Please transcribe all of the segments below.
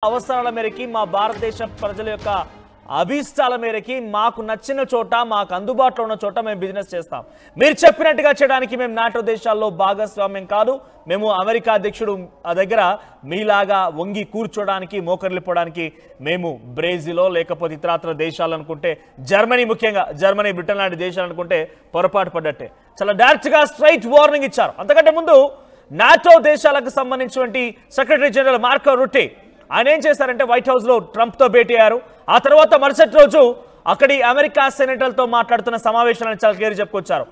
అవసరాల మేరకి మా భారతదేశ ప్రజల యొక్క అభిష్టాల మేరకి మాకు నచ్చిన చోట మాకు అందుబాటులో ఉన్న చోట మేము బిజినెస్ చేస్తాం. మీరు చెప్పినట్టుగా చేయడానికి మేము నాటో దేశాల్లో భాగస్వామ్యం కాదు. మేము అమెరికా అధ్యక్షుడు దగ్గర మీలాగా వంగి కూర్చోడానికి మోకర్లిపోవడానికి మేము బ్రెజిలో లేకపోతే ఇతరత్ర దేశాలు అనుకుంటే జర్మనీ, ముఖ్యంగా జర్మనీ, బ్రిటన్ లాంటి దేశాలు అనుకుంటే పొరపాటు పడ్డట్టే. చాలా డైరెక్ట్గా స్ట్రైట్ వార్నింగ్ ఇచ్చారు. అంతకంటే ముందు నాటో దేశాలకు సంబంధించినటువంటి సెక్రటరీ జనరల్ మార్కో రుట్టే ఆయన ఏం చేశారంటే వైట్ హౌస్లో ట్రంప్తో భేటీ అయ్యారు. ఆ తర్వాత మరుసటి రోజు అక్కడి అమెరికా సెనేటర్లతో మాట్లాడుతున్న సమావేశాలను చాలా క్లియర్ చెప్పుకొచ్చారు.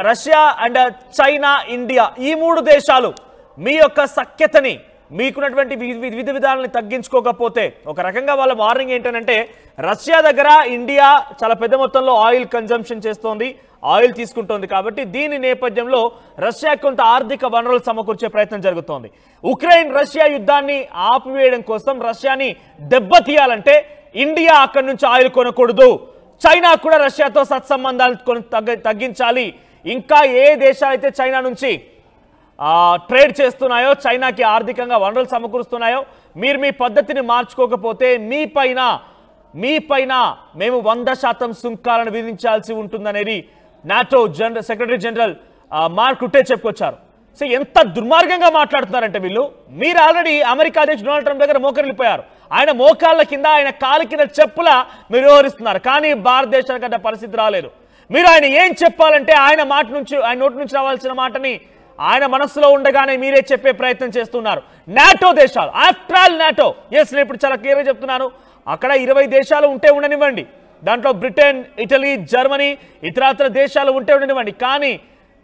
రష్యా అండ్ చైనా, ఇండియా ఈ మూడు దేశాలు మీ యొక్క సఖ్యతని మీకున్నటువంటి విధి విధానాలను తగ్గించుకోకపోతే ఒక రకంగా వాళ్ళ వార్నింగ్ ఏంటంటే రష్యా దగ్గర ఇండియా చాలా పెద్ద మొత్తంలో ఆయిల్ కన్జంప్షన్ చేస్తోంది, ఆయిల్ తీసుకుంటోంది. కాబట్టి దీని నేపథ్యంలో రష్యా కొంత ఆర్థిక వనరులు సమకూర్చే ప్రయత్నం జరుగుతోంది. ఉక్రెయిన్ రష్యా యుద్ధాన్ని ఆపివేయడం కోసం రష్యాని దెబ్బతీయాలంటే ఇండియా అక్కడి నుంచి ఆయిల్ కొనకూడదు. చైనా కూడా రష్యాతో సత్సంబంధాలు తగ్గించాలి. ఇంకా ఏ దేశాలైతే చైనా నుంచి ట్రేడ్ చేస్తున్నాయో, చైనాకి ఆర్థికంగా వనరులు సమకూరుస్తున్నాయో, మీరు మీ పద్ధతిని మార్చుకోకపోతే మీ పైన మేము 100% సుంకాలను విధించాల్సి ఉంటుందనేది నాటో సెక్రటరీ జనరల్ మార్క్ రుట్టే చెప్పుకొచ్చారు. సో ఎంత దుర్మార్గంగా మాట్లాడుతున్నారంటే వీళ్ళు. మీరు ఆల్రెడీ అమెరికా అధ్యక్షుడు డొనాల్డ్ ట్రంప్ దగ్గర మోకరిల్లిపోయారు. ఆయన మోకాళ్ళ కింద, ఆయన కాలు కింద చెప్పుల మీరు వ్యవహరిస్తున్నారు. కానీ భారతదేశానికి అంత పరిస్థితి రాలేదు. మీరు ఆయన ఏం చెప్పాలంటే ఆయన నోటి నుంచి రావాల్సిన మాటని ఆయన మనస్సులో ఉండగానే మీరే చెప్పే ప్రయత్నం చేస్తున్నారు. నాటో దేశాలు, ఆఫ్టర్ ఆల్ నాటో, ఎస్ నేను ఇప్పుడు చాలా క్లియర్గా చెప్తున్నాను. అక్కడ 20 దేశాలు ఉంటే ఉండనివ్వండి, దాంట్లో బ్రిటన్, ఇటలీ, జర్మనీ, ఇతరత్ర దేశాలు ఉంటే ఉండనివ్వండి. కానీ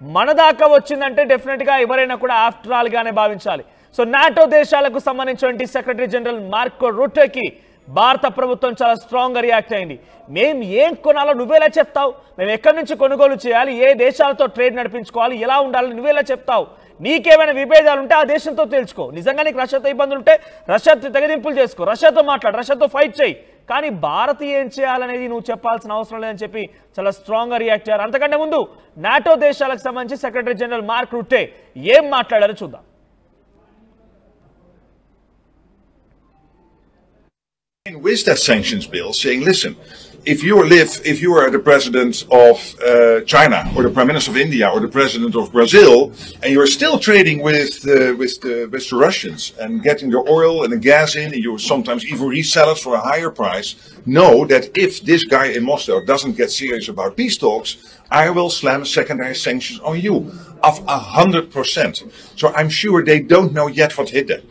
మన దాకా వచ్చిందంటే డెఫినెట్గా ఎవరైనా కూడా ఆఫ్టర్ ఆల్ గానే భావించాలి. సో నాటో దేశాలకు సంబంధించిన సెక్రటరీ జనరల్ మార్కో రుట్టేకి భారత ప్రభుత్వం చాలా స్ట్రాంగ్గా రియాక్ట్ అయింది. మేము ఏం కొనాలో నువ్వేలా చెప్తావు? మేము ఎక్కడి నుంచి కొనుగోలు చేయాలి, ఏ దేశాలతో ట్రేడ్ నడిపించుకోవాలి, ఎలా ఉండాలి నువ్వేలా చెప్తావు? నీకేమైనా విభేదాలు ఉంటే ఆ దేశంతో తెలుసుకో. నిజంగా నీకు రష్యాతో ఇబ్బందులు ఉంటే రష్యాతో తెగదింపులు చేసుకో, రష్యాతో మాట్లాడు, రష్యాతో ఫైట్ చేయి. కానీ భారత్ ఏం చేయాలనేది నువ్వు చెప్పాల్సిన అవసరం లేదని చెప్పి చాలా స్ట్రాంగ్గా రియాక్ట్ అయ్యారు. అంతకంటే ముందు నాటో దేశాలకు సంబంధించి సెక్రటరీ జనరల్ మార్క్ రుట్టే ఏం మాట్లాడారో చూద్దాం. With that sanctions bill, saying, listen, if you are the president of China, or the prime minister of India, or the president of Brazil, and you are still trading with the Russians and getting the oil and the gas in, and you sometimes even resell it for a higher price, know that if this guy in Moscow doesn't get serious about peace talks, I will slam secondary sanctions on you of 100%. So I'm sure they don't know yet what hit them.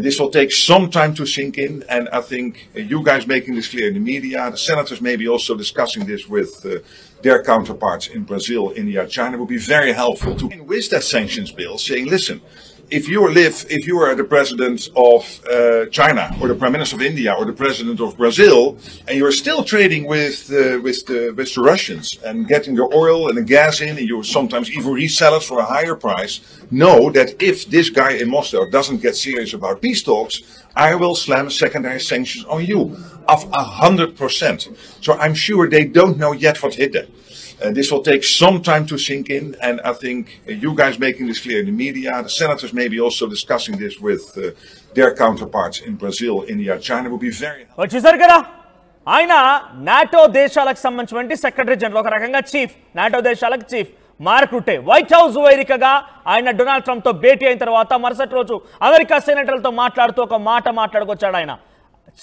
This will take some time to sink in, and I think you guys making this clear in the media, the senators maybe also discussing this with their counterparts in Brazil, India, China, would be very helpful to. With that sanctions bill, saying, listen, if you are the president of China, or the prime minister of India, or the president of Brazil, and you are still trading with the Russians and getting the oil and the gas in, and you sometimes even resell it for a higher price, know that if this guy in Moscow doesn't get serious about peace talks, I will slam secondary sanctions on you of 100%. So I'm sure they don't know yet what hit them. This will take some time to sink in, and I think you guys making this clear in the media, the senators maybe also discussing this with their counterparts in Brazil, India, China, would be very helpful. చూసారు కదా, ఆయన NATO దేశాలకు సంబంధించిన secretary general, ఒక రకంగా chief, NATO దేశాలకు chief mark రుట్టే white house వేదికగా ఆయన డొనాల్డ్ ట్రంప్తో భేటీ అయిన తర్వాత మరుసటి రోజు అమెరికా సెనేటర్లతో మాట్లాడుతూ ఒక మాట మాట్లాడుకొచ్చాడు. ఆయన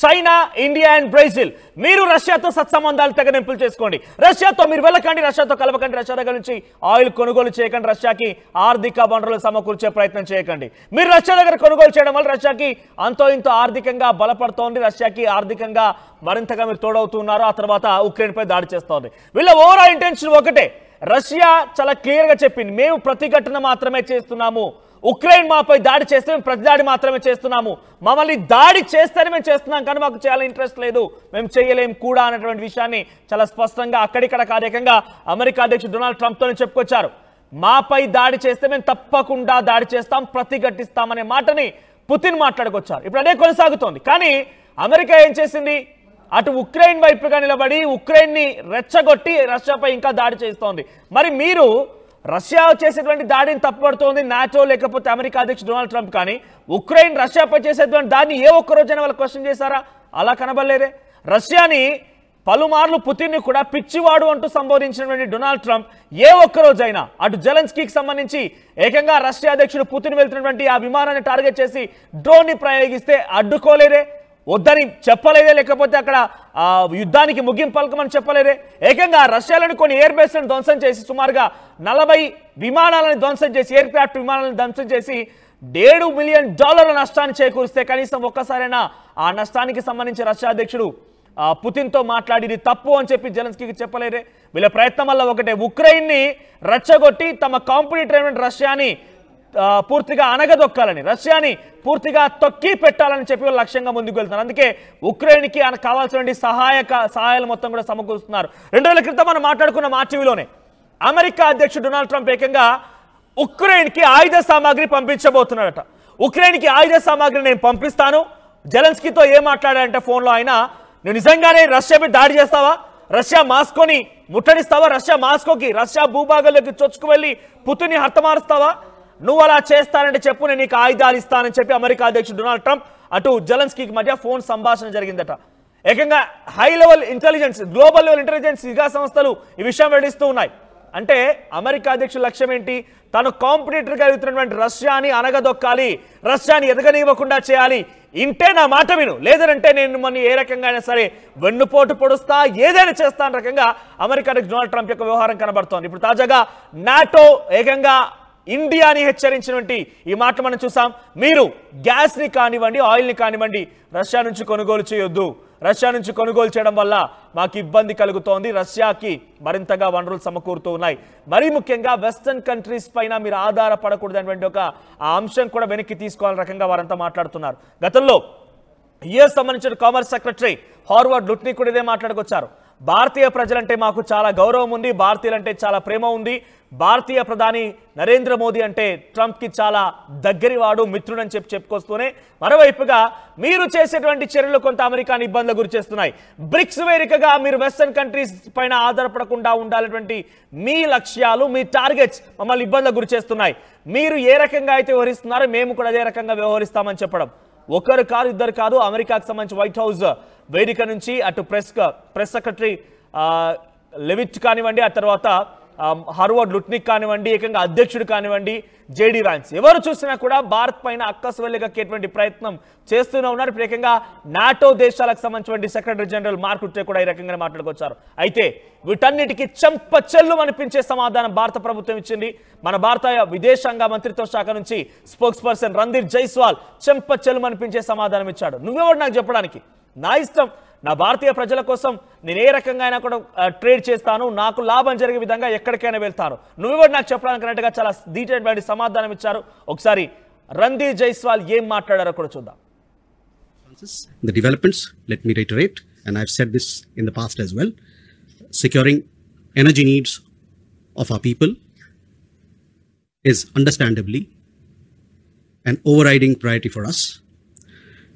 చైనా, ఇండియా అండ్ బ్రెజిల్, మీరు రష్యాతో సత్సంబంధాలు తెగనింపులు చేసుకోండి, రష్యాతో మీరు వెళ్ళకండి, రష్యాతో కలవకండి, రష్యా దగ్గర నుంచి ఆయిల్ కొనుగోలు చేయకండి, రష్యాకి ఆర్థిక వనరులు సమకూర్చే ప్రయత్నం చేయకండి. మీరు రష్యా దగ్గర కొనుగోలు చేయడం వల్ల రష్యాకి అంతో ఇంతో ఆర్థికంగా బలపడుతోంది, రష్యాకి ఆర్థికంగా మరింతగా మీరు తోడవుతున్నారు. ఆ తర్వాత ఉక్రెయిన్ పై దాడి చేస్తోంది. వీళ్ళ ఓవరాల్ ఇంటెన్షన్ ఒకటే. రష్యా చాలా క్లియర్గా చెప్పింది, మేము ప్రతిఘటన మాత్రమే చేస్తున్నాము, ఉక్రెయిన్ మాపై దాడి చేస్తే మేము ప్రతిదాడి మాత్రమే చేస్తున్నాము, మమ్మల్ని దాడి చేస్తేనే మేము చేస్తున్నాం, కానీ మాకు చేయాలని ఇంట్రెస్ట్ లేదు, మేము చేయలేం కూడా అనేటువంటి విషయాన్ని చాలా స్పష్టంగా అక్కడిక్కడ కార్యకంగా అమెరికా అధ్యక్షుడు డొనాల్డ్ ట్రంప్తోనే చెప్పుకొచ్చారు. మాపై దాడి చేస్తే మేము తప్పకుండా దాడి చేస్తాం, ప్రతిఘటిస్తామనే మాటని పుతిన్ మాట్లాడుకొచ్చారు. ఇప్పుడు అదే కొనసాగుతోంది. కానీ అమెరికా ఏం చేసింది? అటు ఉక్రెయిన్ వైపుగా నిలబడి ఉక్రెయిన్ని రెచ్చగొట్టి రష్యాపై ఇంకా దాడి చేస్తోంది. మరి మీరు రష్యా చేసేటువంటి దాడిని తప్పుపడుతోంది నాటో లేకపోతే అమెరికా అధ్యక్షుడు డొనాల్డ్ ట్రంప్. కానీ ఉక్రెయిన్ రష్యాపై చేసేటువంటి దాన్ని ఏ ఒక్కరోజైనా వాళ్ళు క్వశ్చన్ చేశారా? అలా కనబడలేదే. రష్యాని పలుమార్లు పుతిన్ని కూడా పిచ్చివాడు అంటూ సంబోధించినటువంటి డొనాల్డ్ ట్రంప్ ఏ ఒక్కరోజైనా అటు జెలెన్స్కీకి సంబంధించి ఏకంగా రష్యా అధ్యక్షుడు పుతిన్ వెళ్తున్నటువంటి ఆ విమానాన్ని టార్గెట్ చేసి డ్రోన్ని ప్రయోగిస్తే అడ్డుకోలేదే, వద్దని చెప్పలేదే, లేకపోతే అక్కడ యుద్ధానికి ముగింపు పలకమని చెప్పలేదే. ఏకంగా రష్యాలోని కొన్ని ఎయిర్ బేస్లను ధ్వంసం చేసి సుమారుగా 40 విమానాలను ధ్వంసం చేసి ఎయిర్ క్రాఫ్ట్ విమానాలను ధ్వంసం చేసి $7 మిలియన్ నష్టాన్ని చేకూరిస్తే కనీసం ఒక్కసారైనా ఆ నష్టానికి సంబంధించి రష్యా అధ్యక్షుడు పుతిన్తో మాట్లాడి తప్పు అని చెప్పి జెలెన్స్కీకి చెప్పలేరే. వీళ్ళ ప్రయత్నం వల్ల ఒకటే, ఉక్రెయిన్ని రెచ్చగొట్టి తమ కాంపిటీటర్ అయిన రష్యాని పూర్తిగా అనగదొక్కాలని, రష్యాని పూర్తిగా తొక్కి పెట్టాలని చెప్పి వాళ్ళు లక్ష్యంగా ముందుకు వెళ్తున్నారు. అందుకే ఉక్రెయిన్కి కావాల్సిన సహాయాలు మొత్తం కూడా సమకూరుస్తున్నారు. 2 రోజుల క్రితం మనం మాట్లాడుకున్న మా టీవీలోనే అమెరికా అధ్యక్షుడు డొనాల్డ్ ట్రంప్ ఏకంగా ఉక్రెయిన్కి ఆయుధ సామాగ్రి పంపించబోతున్నాడట. ఉక్రెయిన్కి ఆయుధ సామాగ్రి నేను పంపిస్తాను. జెలెన్స్కీతో ఏం మాట్లాడారంటే ఫోన్లో ఆయన, నువ్వు నిజంగానే రష్యా మీద దాడి చేస్తావా? రష్యా మాస్కోని ముట్టడిస్తావా? రష్యా మాస్కోకి రష్యా భూభాగంలోకి చొచ్చుకు వెళ్ళి పుతిన్ని హతమారుస్తావా? నువ్వు అలా చేస్తానంటే చెప్పు, నేను నీకు ఆయుధాలు ఇస్తానని చెప్పి అమెరికా అధ్యక్షుడు డొనాల్డ్ ట్రంప్ అటు జెలెన్స్కీకి మధ్య ఫోన్ సంభాషణ జరిగిందట. ఏకంగా high level intelligence, global level intelligence నిఘా సంస్థలు ఈ విషయం వెల్లడిస్తూ ఉన్నాయి. అంటే అమెరికా అధ్యక్షుడి లక్ష్యం ఏంటి? తను కాంపిటీటర్గా ఎదుగుతున్నటువంటి రష్యాని అనగదొక్కాలి, రష్యాని ఎదగనివ్వకుండా చేయాలి. ఇంటే నా మాట విను, లేదంటే నేను మన ఏ రకంగా అయినా సరే వెన్నుపోటు పొడుస్తా, ఏదైనా చేస్తాను రకంగా అమెరికా అధ్యక్షుడు డొనాల్డ్ ట్రంప్ యొక్క వ్యవహారం కనబడుతోంది. ఇప్పుడు తాజాగా నాటో ఏకంగా ఇండియాని హెచ్చరించినటువంటి ఈ మాట మనం చూసాం. మీరు గ్యాస్ని కానివ్వండి, ఆయిల్ని కానివ్వండి రష్యా నుంచి కొనుగోలు చేయొద్దు. రష్యా నుంచి కొనుగోలు చేయడం వల్ల మాకు ఇబ్బంది కలుగుతోంది, రష్యాకి మరింతగా వనరులు సమకూరుతూ ఉన్నాయి. మరీ ముఖ్యంగా వెస్టర్న్ కంట్రీస్ పైన మీరు ఆధారపడకూడదు అనేటువంటి ఒక ఆ అంశం కూడా వెనక్కి తీసుకోవాలని రకంగా వారంతా మాట్లాడుతున్నారు. గతంలో యుఎస్ సంబంధించిన కామర్స్ సెక్రటరీ హార్వర్డ్ లుట్నీ కూడా ఇదే మాట్లాడుకొచ్చారు. భారతీయ ప్రజలంటే మాకు చాలా గౌరవం ఉంది, భారతీయులంటే చాలా ప్రేమ ఉంది, భారతీయ ప్రధాని నరేంద్ర మోదీ అంటే ట్రంప్కి చాలా దగ్గరివాడు, మిత్రుడని చెప్పుకొస్తూనే మరోవైపుగా మీరు చేసేటువంటి చర్యలు కొంత అమెరికాని ఇబ్బందులు గురి చేస్తున్నాయి. బ్రిక్స్ వేదికగా మీరు వెస్టర్న్ కంట్రీస్ పైన ఆధారపడకుండా ఉండాలనేటువంటి మీ లక్ష్యాలు, మీ టార్గెట్స్ మమ్మల్ని ఇబ్బందులు గురి చేస్తున్నాయి. మీరు ఏ రకంగా అయితే వ్యవహరిస్తున్నారో మేము కూడా అదే రకంగా వ్యవహరిస్తామని చెప్పడం. ఒకరు కాదు, ఇద్దరు కాదు, అమెరికాకు సంబంధించి వైట్ హౌస్ వేదిక నుంచి అటు ప్రెస్ సెక్రటరీ లెవిట్ కానివ్వండి, ఆ తర్వాత హార్వర్డ్ లుట్నిక్ కానివ్వండి, ఏకంగా అధ్యక్షుడు కానివ్వండి జేడీ వ్యాన్స్, ఎవరు చూసినా కూడా భారత్ పైన అక్కసు వెళ్ళగక్కేటువంటి ప్రయత్నం చేస్తూనే ఉన్నారు. ఇప్పుడు ఏకంగా నాటో దేశాలకు సంబంధించిన సెక్రటరీ జనరల్ మార్క్ రుట్టే కూడా ఈ రకంగా మాట్లాడుకొచ్చారు. అయితే వీటన్నిటికీ చెంపచెల్లు అనిపించే సమాధానం భారత ప్రభుత్వం ఇచ్చింది. మన భారత విదేశాంగ మంత్రిత్వ శాఖ నుంచి స్పోక్స్ పర్సన్ రణ్ధీర్ జైస్వాల్ చెంపచెల్లు అనిపించే సమాధానం ఇచ్చాడు. నువ్వెవడు నాకు చెప్పడానికి? నా ఇష్టం, నా భారతీయ ప్రజల కోసం నేను ఏ రకంగా అయినా కూడా ట్రేడ్ చేస్తాను, నాకు లాభం జరిగే విధంగా ఎక్కడికైనా వెళ్తాను, నువ్వెవడు నాకు చెప్పడానికి అన్నట్టుగా చాలా డీటెయిల్డ్ సమాధానం ఇచ్చారు. ఒకసారి రణ్ధీర్ జైస్వాల్ ఏం మాట్లాడారో కూడా చూద్దాం. The developments, let me reiterate, and I've said this in the past as well, securing energy needs of our people is understandably an overriding priority for us.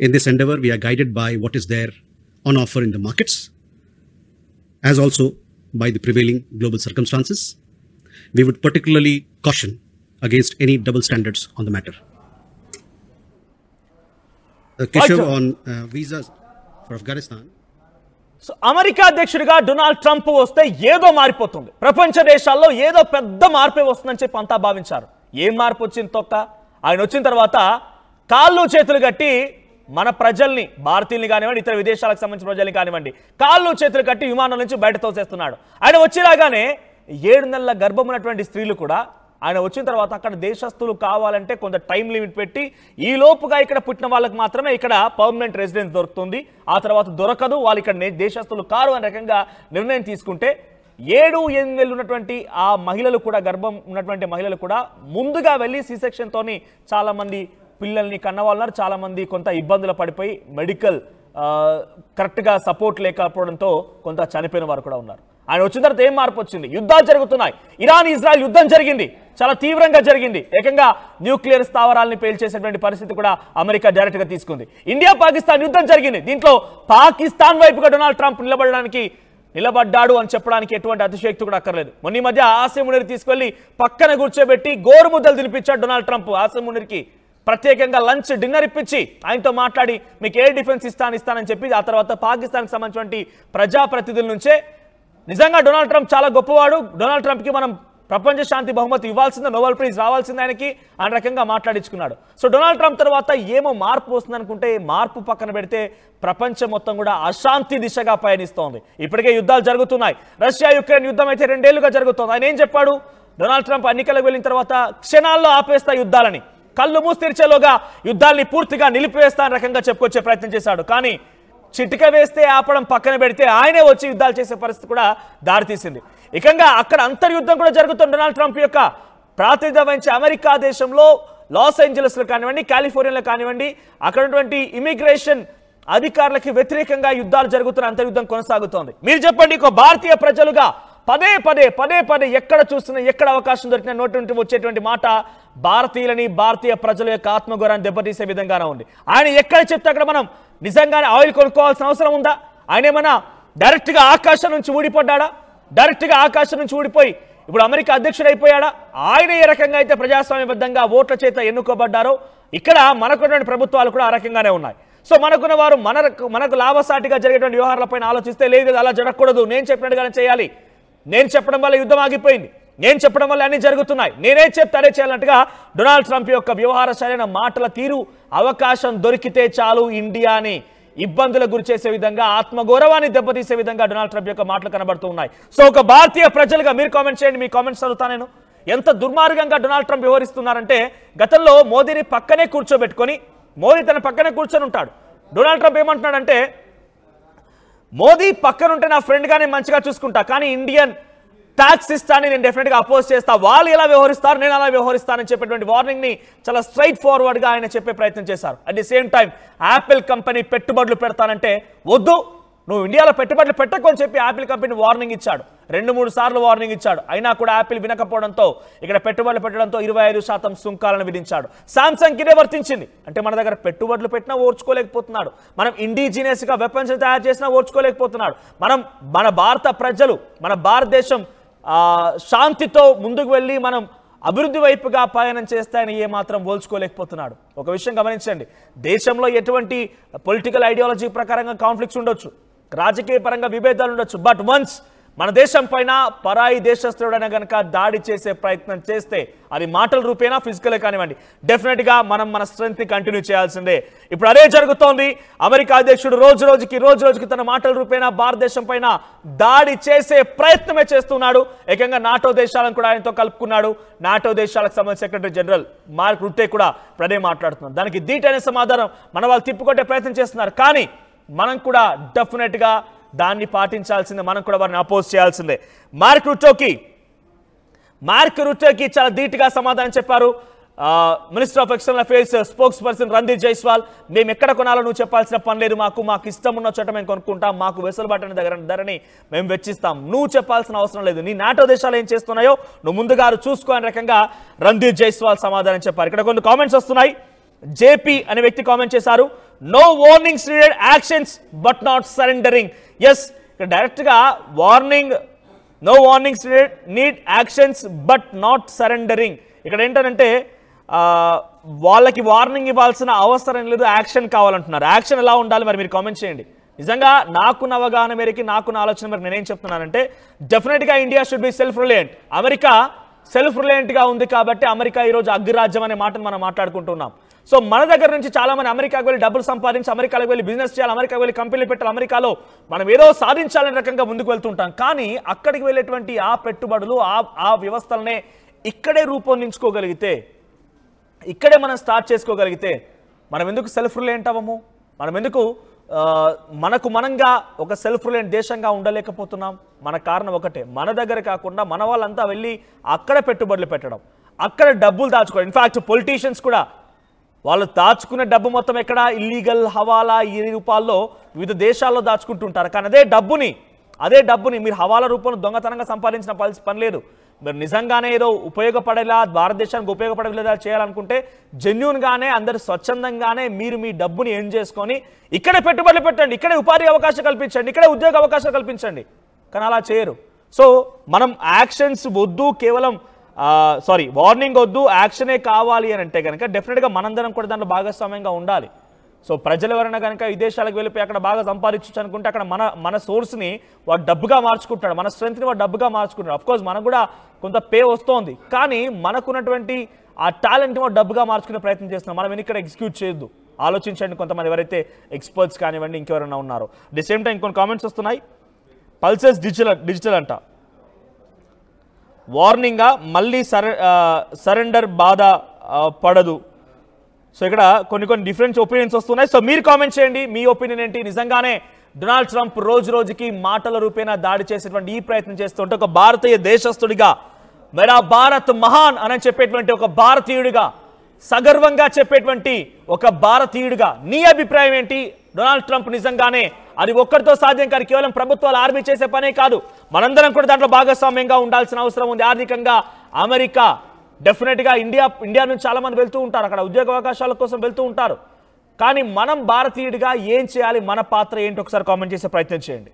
In this endeavor, we are guided by what is there on offer in the markets, as also by the prevailing global circumstances. We would particularly caution against any double standards on the matter. Kishore, on visas for Afghanistan. So America అధ్యక్షుడిగా Donald Trump వస్తే ఏదో మారిపోతుంది, ప్రపంచ దేశాల్లో ఏదో పెద్ద మార్పే వస్తుందని చెప్పి అంతా భావించారు. ఏం మార్పు వచ్చింది? తొక్క. ఆయన వచ్చిన తర్వాత కాళ్ళు చేతులు కట్టి మన ప్రజల్ని, భారతీయుల్ని కానివ్వండి, ఇతర విదేశాలకు సంబంధించిన ప్రజల్ని కానివ్వండి, కాళ్ళు చేతులు కట్టి విమానం నుంచి బయట తోసేస్తున్నాడు. ఆయన వచ్చిరాగానే 7 నెలల గర్భం ఉన్నటువంటి స్త్రీలు కూడా ఆయన వచ్చిన తర్వాత అక్కడ దేశస్తులు కావాలంటే కొంత టైం లిమిట్ పెట్టి ఈ లోపుగా ఇక్కడ పుట్టిన వాళ్ళకి మాత్రమే ఇక్కడ పర్మనెంట్ రెసిడెన్స్ దొరుకుతుంది, ఆ తర్వాత దొరకదు, వాళ్ళు ఇక్కడ దేశస్తులు కారు అనే రకంగా నిర్ణయం తీసుకుంటే 7-8 నెలలు ఉన్నటువంటి ఆ మహిళలు కూడా, గర్భం ఉన్నటువంటి మహిళలు కూడా ముందుగా వెళ్ళి సి సెక్షన్తోని చాలామంది పిల్లల్ని కన్నవాళ్ళన్నారు. చాలామంది కొంత ఇబ్బందులు పడిపోయి మెడికల్ కరెక్ట్గా సపోర్ట్ లేకపోవడంతో కొంత చనిపోయిన వారు కూడా ఉన్నారు. ఆయన వచ్చిన తర్వాత ఏం మార్పు వచ్చింది? యుద్ధాలు జరుగుతున్నాయి. ఇరాన్ ఇజ్రాయెల్ యుద్ధం జరిగింది, చాలా తీవ్రంగా జరిగింది. ఏకంగా న్యూక్లియర్ స్థావరాలని పేల్చేసేటువంటి పరిస్థితి కూడా అమెరికా డైరెక్ట్గా తీసుకుంది. ఇండియా పాకిస్తాన్ యుద్ధం జరిగింది. దీంట్లో పాకిస్తాన్ వైపుగా డొనాల్డ్ ట్రంప్ నిలబడడానికి నిలబడ్డాడు అని చెప్పడానికి ఎటువంటి అతిశయోక్తి కూడా అక్కర్లేదు. మొన్న మధ్య ఆసిమ్ మునీర్ తీసుకెళ్లి పక్కన కూర్చోబెట్టి గోరుముద్దలు తినిపించాడు డొనాల్డ్ ట్రంప్. ఆసిమ్ మునీర్కి ప్రత్యేకంగా లంచ్ డిన్నర్ ఇప్పించి ఆయనతో మాట్లాడి మీకు ఎయిర్ డిఫెన్స్ ఇస్తానని చెప్పి ఆ తర్వాత పాకిస్తాన్కి సంబంధించినటువంటి ప్రజాప్రతినిధుల నుంచే నిజంగా డొనాల్డ్ ట్రంప్ చాలా గొప్పవాడు, డొనాల్డ్ ట్రంప్కి మనం ప్రపంచ శాంతి బహుమతి ఇవ్వాల్సిందే, నోబెల్ ప్రైజ్ రావాల్సిందే ఆయనకి అనే రకంగా మాట్లాడించుకున్నాడు. సో డొనాల్డ్ ట్రంప్ తర్వాత ఏమో మార్పు వస్తుంది అనుకుంటే మార్పు పక్కన పెడితే ప్రపంచం మొత్తం కూడా అశాంతి దిశగా పయనిస్తోంది. ఇప్పటికే యుద్ధాలు జరుగుతున్నాయి. రష్యా యుక్రెయిన్ యుద్ధం అయితే 2 ఏళ్లుగా జరుగుతోంది. ఆయన ఏం చెప్పాడు? డొనాల్డ్ ట్రంప్ ఎన్నికలకు వెళ్ళిన తర్వాత క్షణాల్లో ఆపేస్తా యుద్ధాలని, కళ్ళు మూసి తెరిచేలోగా యుద్ధాల్ని పూర్తిగా నిలిపివేస్తా అనే రకంగా చెప్పుకొచ్చే ప్రయత్నం చేశాడు. కానీ చిటిక వేస్తే ఆపడం పక్కన పెడితే ఆయనే వచ్చి యుద్ధాలు చేసే పరిస్థితి కూడా దారితీసింది. ఏకంగా అక్కడ అంతర్యుద్ధం కూడా జరుగుతుంది. డొనాల్డ్ ట్రంప్ యొక్క ప్రాతినిధ్యం వహించే అమెరికా దేశంలో లాస్ ఏంజలస్లో కానివ్వండి, కాలిఫోర్నియాలో కానివ్వండి, అక్కడ ఉన్నటువంటి ఇమిగ్రేషన్ అధికారులకి వ్యతిరేకంగా యుద్ధాలు జరుగుతున్న అంతర్యుద్ధం కొనసాగుతోంది. మీరు చెప్పండి, ఒక భారతీయ ప్రజలుగా పదే పదే ఎక్కడ చూస్తున్నా, ఎక్కడ అవకాశం దొరికిన నోటి నుండి వచ్చేటువంటి మాట భారతీయులని, భారతీయ ప్రజల యొక్క ఆత్మగౌరవాన్ని దెబ్బతీసే విధంగానే ఉంది. ఆయన ఎక్కడ చెప్తే అక్కడ మనం నిజంగానే ఆయిల్ కొనుక్కోవాల్సిన అవసరం ఉందా? ఆయన ఏమన్నా డైరెక్ట్గా ఆకాశం నుంచి ఊడిపడ్డా? డైరెక్ట్గా ఆకాశం నుంచి ఊడిపోయి ఇప్పుడు అమెరికా అధ్యక్షుడు అయిపోయాడా? ఆయన ఏ రకంగా అయితే ప్రజాస్వామ్యబద్ధంగా ఓట్ల చేత ఎన్నుకోబడ్డారో ఇక్కడ మనకున్నటువంటి ప్రభుత్వాలు కూడా ఆ రకంగానే ఉన్నాయి. సో మనకున్న వారు మనకు లాభసాటిగా జరిగేటువంటి వ్యవహారాలపైన ఆలోచిస్తే లేదు అలా జరగకూడదు, నేను చెప్పినట్టుగానే చేయాలి, నేను చెప్పడం వల్ల యుద్ధం ఆగిపోయింది, నేను చెప్పడం వల్ల అన్ని జరుగుతున్నాయి, నేనే చెప్తే అదే చేయాలంటగా డొనాల్డ్ ట్రంప్ యొక్క వ్యవహార శైలిన మాటల తీరు అవకాశం దొరికితే చాలు ఇండియాని ఇబ్బందులకు గురి చేసే విధంగా, ఆత్మగౌరవాన్ని దెబ్బతీసే విధంగా డొనాల్డ్ ట్రంప్ యొక్క మాటలు కనబడుతూ ఉన్నాయి. సో ఒక భారతీయ ప్రజలుగా మీరు కామెంట్ చేయండి, మీ కామెంట్స్ చదువుతా నేను. ఎంత దుర్మార్గంగా డొనాల్డ్ ట్రంప్ వ్యవహరిస్తున్నారంటే గతంలో మోదీని పక్కనే కూర్చోబెట్టుకొని, మోదీ తన పక్కనే కూర్చొని ఉంటాడు. డొనాల్డ్ ట్రంప్ ఏమంటున్నాడంటే మోదీ పక్కనుంటే నా ఫ్రెండ్గానే మంచిగా చూసుకుంటా, కానీ ఇండియన్ ట్యాక్స్ సిస్టాన్ని నేను డెఫినెట్గా అపోజ్ చేస్తా, వాళ్ళు ఎలా వ్యవహరిస్తారు నేను అలా వ్యవహరిస్తానని చెప్పేటువంటి వార్నింగ్ని చాలా స్ట్రైట్ ఫార్వర్డ్గా ఆయన చెప్పే ప్రయత్నం చేశారు. At the same time Apple company పెట్టుబడులు పెడతానంటే వద్దు, నువ్వు ఇండియాలో పెట్టుబడులు పెట్టకని చెప్పి యాపిల్ కంపెనీ వార్నింగ్ ఇచ్చాడు. 2-3 సార్లు వార్నింగ్ ఇచ్చాడు. అయినా కూడా యాపిల్ వినకపోవడంతో ఇక్కడ పెట్టుబడులు పెట్టడంతో 25% సుంకాలను విధించాడు. సామ్సంగ్ ఇదే వర్తించింది. అంటే మన దగ్గర పెట్టుబడులు పెట్టినా ఓర్చుకోలేకపోతున్నాడు, మనం ఇండిజినియస్గా వెపన్స్ తయారు చేసినా ఓర్చుకోలేకపోతున్నాడు, మన భారత ప్రజలు, మన భారతదేశం శాంతితో ముందుకు వెళ్ళి మనం అభివృద్ధి వైపుగా పయనం చేస్తాయని ఏమాత్రం పోల్చుకోలేకపోతున్నాడు. ఒక విషయం గమనించండి, దేశంలో ఎటువంటి పొలిటికల్ ఐడియాలజీ ప్రకారంగా కాన్ఫ్లిక్ట్స్ ఉండొచ్చు, రాజకీయ పరంగా విభేదాలు ఉండొచ్చు, బట్ వన్స్ మన దేశం పైన పరాయి దేశస్తుడైనా కనుక దాడి చేసే ప్రయత్నం చేస్తే అది మాటల రూపేనా ఫిజికలే కానివ్వండి, డెఫినెట్గా మనం మన స్ట్రెంగ్త్ని కంటిన్యూ చేయాల్సిందే. ఇప్పుడు అదే జరుగుతోంది. అమెరికా అధ్యక్షుడు రోజు రోజుకి తన మాటల రూపేనా భారతదేశం పైన దాడి చేసే ప్రయత్నమే చేస్తున్నాడు. ఏకంగా నాటో దేశాలను కూడా ఆయనతో కలుపుకున్నాడు. నాటో దేశాలకు సంబంధించిన సెక్రటరీ జనరల్ మార్క్ రుట్టే కూడా ప్రదే మాట్లాడుతున్నారు. దానికి ధీటైన సమాధానం మన వాళ్ళు తిప్పుకొట్టే ప్రయత్నం చేస్తున్నారు. కానీ మనం కూడా డెఫినెట్గా దాన్ని పాటించాల్సిందే, మనం కూడా వారిని అపోజ్ చేయాల్సిందే. మార్క్ రుట్టేకి చాలా ధీటుగా సమాధానం చెప్పారు minister of external affairs spokes person Randeep Jaiswal. మేము ఎక్కడ కొనాలో నువ్వు చెప్పాల్సిన పని లేదు, మాకు ఇష్టం ఉన్న చోట మేము కొనుక్కుంటాం, మాకు వెసులుబాటు ధరని మేము వెచ్చిస్తాం, నువ్వు చెప్పాల్సిన అవసరం లేదు, నీ నాటో దేశాలు ఏం చేస్తున్నాయో నువ్వు ముందుగా చూసుకో అనే రకంగా రణ్దీప్ జైస్వాల్ సమాధానం చెప్పారు. ఇక్కడ కొన్ని కామెంట్స్ వస్తున్నాయి. జేపీ అనే వ్యక్తి కామెంట్ చేశారు, no warnings needed, actions but not surrendering. Yes, ఇక్కడ డైరెక్ట్గా warning, no warnings need actions but not surrendering. ఇక్కడ ఏంటంటే వాళ్ళకి వార్నింగ్ ఇవ్వాల్సిన అవసరం లేదు, యాక్షన్ కావాలంటున్నారు. యాక్షన్ ఎలా ఉండాలి మరి మీరు కామెంట్ చేయండి. నిజంగా నాకు అవగాహన మేరకి, నాకు నా ఆలోచన మేరకు నేనేం చెప్తున్నానంటే డెఫినెట్గా India should be self reliant. America self రిలయంట్గా ఉంది కాబట్టి అమెరికా ఈరోజు అగ్రరాజ్యం అనే మాటను మనం మాట్లాడుకుంటున్నాం. సో మన దగ్గర నుంచి చాలా మంది అమెరికాకు వెళ్ళి డబ్బులు సంపాదించి, అమెరికాకు వెళ్ళి బిజినెస్ చేయాలి, అమెరికాకు వెళ్ళి కంపెనీలు పెట్టాలి, అమెరికాలో మనం ఏదో సాధించాలనే రకంగా ముందుకు వెళ్తుంటాం. కానీ అక్కడికి వెళ్ళేటువంటి ఆ పెట్టుబడులు, ఆ వ్యవస్థలనే ఇక్కడే రూపొందించుకోగలిగితే, ఇక్కడే మనం స్టార్ట్ చేసుకోగలిగితే మనం ఎందుకు సెల్ఫ్ రిలయంట్ అవ్వము? మనం ఎందుకు మనకు మనంగా ఒక సెల్ఫ్ రిలయంట్ దేశంగా ఉండలేకపోతున్నాం? మన కారణం ఒకటే, మన దగ్గర కాకుండా మన వాళ్ళంతా వెళ్ళి అక్కడ పెట్టుబడులు పెట్టడం, అక్కడ డబ్బులు దాచుకోవడం. ఇన్ఫాక్ట్ పొలిటీషియన్స్ కూడా వాళ్ళు దాచుకునే డబ్బు మొత్తం ఎక్కడ ఇల్లీగల్ హవాలా ఈ రూపాల్లో వివిధ దేశాల్లో దాచుకుంటుంటారు. కానీ అదే డబ్బుని మీరు హవాలా రూపంలో దొంగతనంగా సంపాదించిన పని లేదు. మీరు నిజంగానే ఏదో ఉపయోగపడేలా, భారతదేశానికి ఉపయోగపడేలా చేయాలనుకుంటే జెన్యూన్గానే అందరు స్వచ్ఛందంగానే మీరు మీ డబ్బుని ఏం చేసుకొని ఇక్కడే పెట్టుబడులు పెట్టండి, ఇక్కడే ఉపాధి అవకాశం కల్పించండి, ఇక్కడే ఉద్యోగ అవకాశాలు కల్పించండి. కానీ అలా చేయరు. సో మనం యాక్షన్స్ వద్దు, కేవలం వార్నింగ్ వద్దు, యాక్షనే కావాలి అని అంటే కనుక డెఫినెట్గా మనందరం కూడా దాంట్లో భాగస్వామ్యంగా ఉండాలి. సో ప్రజలు ఎవరైనా కనుక విదేశాలకు వెళ్ళిపోయి అక్కడ బాగా సంపాదించవచ్చు అనుకుంటే అక్కడ మన సోర్స్ని వాడు డబ్బుగా మార్చుకుంటాడు, మన స్ట్రెంత్ని వాడు డబ్బుగా మార్చుకుంటాడు. అఫ్కోర్స్ మనకు కూడా కొంత పే వస్తోంది, కానీ మనకున్నటువంటి ఆ టాలెంట్ని వాడు డబ్బుగా మార్చుకునే ప్రయత్నం చేస్తున్నాం. మనం ఇక్కడ ఎగ్జిక్యూట్ చేయొద్దు. ఆలోచించండి కొంతమంది ఎవరైతే ఎక్స్పర్ట్స్ కానివ్వండి, ఇంకెవరైనా ఉన్నారో. ది సేమ్ టైం కొన్ని కామెంట్స్ వస్తున్నాయి. పల్సెస్ డిజిటల్ అంట, వార్నింగ్గా మళ్ళీ సరెండర్ బాధ పడదు. సో ఇక్కడ కొన్ని డిఫరెంట్ ఒపీనియన్స్ వస్తున్నాయి. సో మీరు కామెంట్ చేయండి, మీ ఒపీనియన్ ఏంటి? నిజంగానే డొనాల్డ్ ట్రంప్ రోజు రోజుకి మాటల రూపేణా దాడి చేసేటువంటి ఈ ప్రయత్నం చేస్తుంటే ఒక భారతీయ దేశస్థుడిగా, మేరా భారత్ మహాన్ అని చెప్పేటువంటి ఒక భారతీయుడిగా, సగర్వంగా చెప్పేటువంటి ఒక భారతీయుడిగా నీ అభిప్రాయం ఏంటి? డొనాల్డ్ ట్రంప్ నిజంగానే అది ఒక్కరితో సాధ్యం కాదు, కేవలం ప్రభుత్వాలు ఆర్మీ చేసే పనే కాదు, మనందరం కూడా దాంట్లో భాగస్వామ్యంగా ఉండాల్సిన అవసరం ఉంది. ఆర్థికంగా అమెరికా, డెఫినెట్గా ఇండియా నుంచి చాలా మంది వెళ్తూ ఉంటారు, అక్కడ ఉద్యోగ అవకాశాల కోసం వెళ్తూ ఉంటారు. కానీ మనం భారతీయుడిగా ఏం చేయాలి, మన పాత్ర ఏంటి? ఒకసారి కామెంట్ చేసే ప్రయత్నం చేయండి.